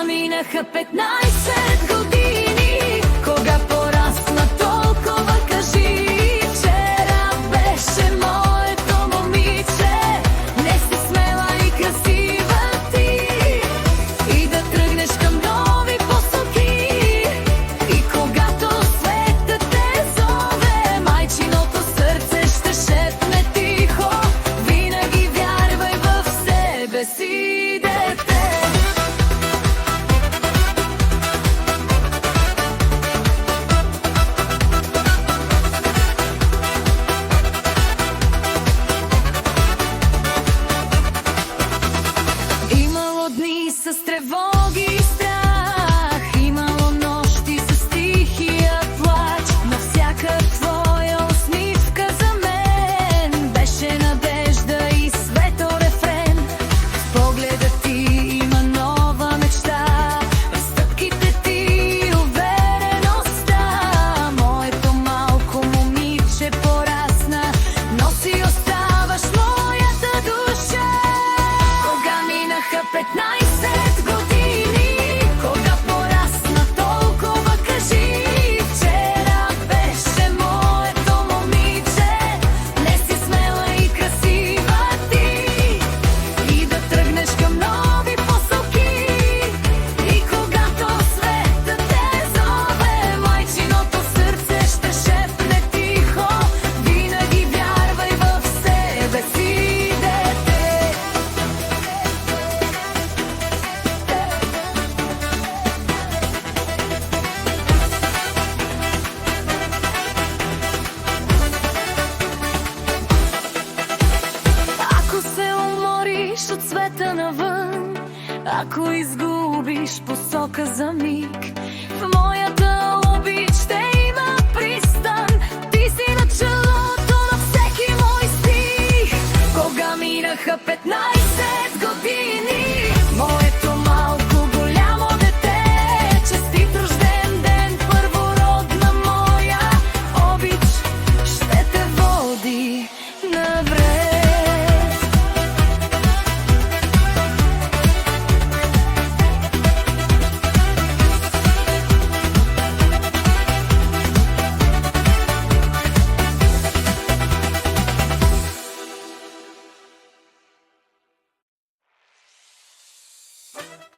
Минаха 15 години, кога порасна толкова, кажи. Вчера беше моето момиче, не си смела и красива ти, и да тръгнеш към нови посоки. И когато светът те зове, майчиното сърце ще шепне тихо: винаги вярвай в себе си, дете. С тревоги и страх, имало нощи с тихия плач, но всяка твоя усмивка за мен беше надежда и светъл рефрен. В погледа ти има нова мечта, в стъпките ти увереността. Моето малко момиче порасна, но си оставаш моята душа. Кога минаха 15 години, кога порасна толкова, кажи. Вчера беше моето момиче, не си смела и красива ти, и да тръгнеш към нови посоки. И когато светът те зове, майчиното сърце ще шепне тихо: винаги вярвай в себе си, дете. Ако се умориш от света навън, ако изгубиш посока за миг, в моята обич ще има пристан. Ти си началото на всеки мой стих. Кога минаха 15